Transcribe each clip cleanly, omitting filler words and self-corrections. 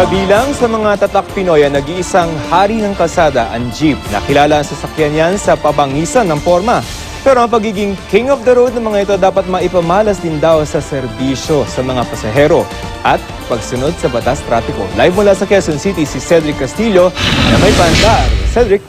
Kabilang sa mga tatak Pinoy ang nag-iisang hari ng kalsada ang jeep. Nakilala ang sasakyan yan sa pabangisan ng forma. Pero ang pagiging king of the road ng mga ito dapat maipamalas din daw sa serbisyo sa mga pasahero at pagsunod sa batas trapiko. Live mula sa Quezon City si Cedric Castillo na may pandar. Cedric.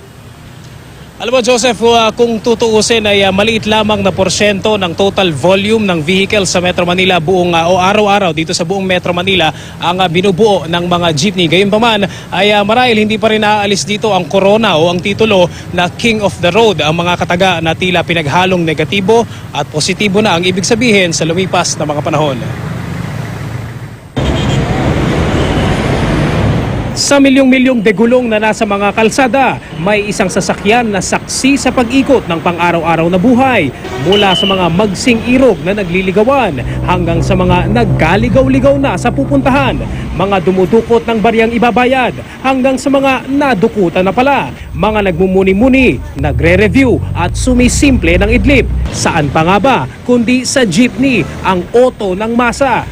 Alam mo Joseph, kung tutuusin ay maliit lamang na porsyento ng total volume ng vehicles sa Metro Manila o araw-araw dito sa buong Metro Manila ang binubuo ng mga jeepney. Gayunpaman ay marahil hindi pa rin naaalis dito ang corona o ang titulo na King of the Road. Ang mga kataga na tila pinaghalong negatibo at positibo na ang ibig sabihin sa lumipas na mga panahon. Sa milyong-milyong degulong na nasa mga kalsada, may isang sasakyan na saksi sa pag-ikot ng pang-araw-araw na buhay. Mula sa mga magsing irog na nagliligawan hanggang sa mga naggaligaw-ligaw na sa pupuntahan. Mga dumudukot ng bariyang ibabayad hanggang sa mga nadukutan na pala. Mga nagmumuni-muni, nagre-review at sumisimple ng idlip. Saan pa nga ba kundi sa jeepney ang oto ng masa?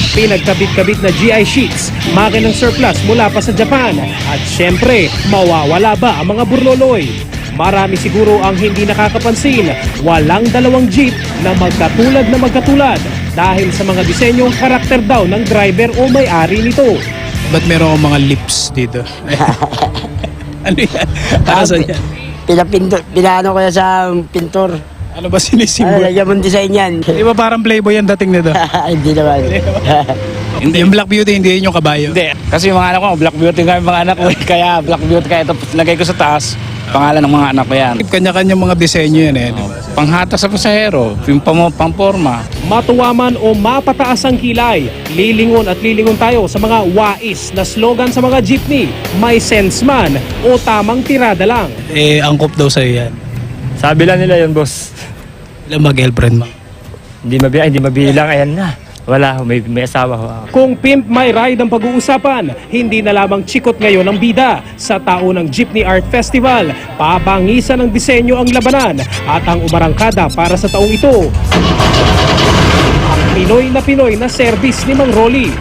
Pinagkabit-kabit na GI sheets, makinang surplus mula pa sa Japan at syempre, mawawala ba ang mga burloloy? Marami siguro ang hindi nakakapansin, walang dalawang jeep na magkatulad dahil sa mga disenyong karakter daw ng driver o may-ari nito. Ba't meron akong mga lips dito? Ano yan? Para saan yan? Pinano ko yan sa pintor. Ano ba sinisimbol? Lagyan mong design yan. Di ba parang playboy ang dating nito? Hindi naman. Hindi. Yung Black Beauty, hindi yun yung kabayo. Hindi. Kasi yung mga anak ko, Black Beauty nga yung mga anak ko. Kaya Black Beauty kaya ito lagay ko sa taas. Pangalan ng mga anak ko yan. Kanya-kanya mga disenyo yan eh. Panghata sa pasahero, yung pangporma. Matuwa man o mapataas ang kilay, lilingon at lilingon tayo sa mga wais na slogan sa mga jeepney. May sense man o tamang tirada lang. Eh, angkop daw sa'yo yan. Sabi lang nila yun, boss. Ilang ba girlfriend mo? Hindi mabilang, ayan na. Wala, may asawa ho. Kung pimp may ride ang pag-uusapan, hindi na lamang chikot ngayon ang bida. Sa taon ng Jeepney Art Festival, pabangisan ng disenyo ang labanan at ang umarangkada para sa taong ito. Ang Pinoy na service ni Mang Rolly.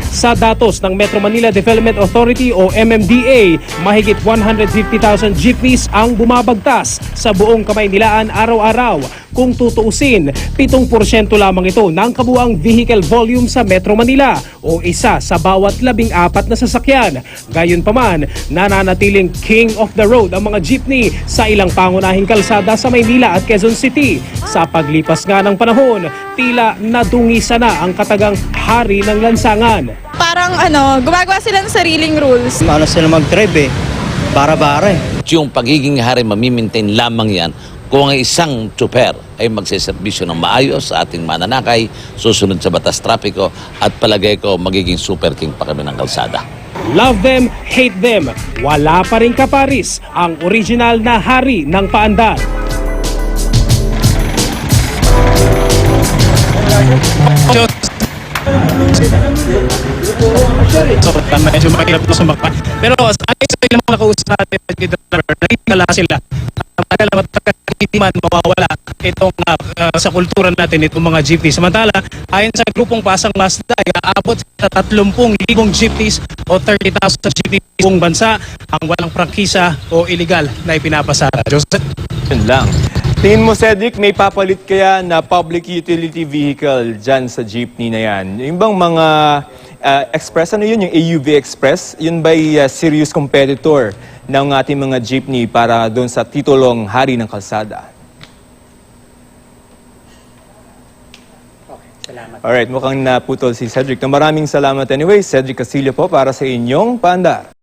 Sa datos ng Metro Manila Development Authority o MMDA, mahigit 150,000 jeepneys ang bumabagtas sa buong Kamaynilaan araw-araw. Kung tutuusin, 7% lamang ito ng kabuang vehicle volume sa Metro Manila o isa sa bawat 14 na sasakyan. Gayunpaman, nananatiling king of the road ang mga jeepney sa ilang pangunahing kalsada sa Maynila at Quezon City. Sa paglipas nga ng panahon, tila nadungisa na ang katagang hari ng lansangan. Parang gumagawa sila ng sariling rules. Ano sila mag-drive eh. Bara-bara eh. Yung pagiging hari, mamimaintain lamang yan kung ang isang tsuper ay magseserbisyo ng maayos sa ating mananakay, susunod sa batas trapiko at palagay ko magiging super king pa kami ng kalsada. Love them, hate them, wala pa rin kaparis ang original na hari ng paandar. So, medyo mahirap na sumakpan. Pero ayos sa ilang mga kausap natin dito, nakikala sila. Hindi man mawawala itong sa kultura natin itong mga jeepneys. Samantala, ayon sa grupong Pasang Mazda, ay aabot sa 30,000 jeepneys o 30,000 jeepneys sa buong bansa ang walang prangkisa o illegal na ipinapasara. Joseph? Yun lang. Tingin mo, Cedric, may papalit kaya na public utility vehicle dyan sa jeepney na yan? Yung bang mga express, ano yun? Yung AUV Express? Yun ba'y serious competitor ng ating mga jeepney para doon sa titulong hari ng kalsada? Salamat. Alright, mukhang naputol si Cedric. Maraming salamat anyway, Cedric Castillo po, para sa inyong paandar.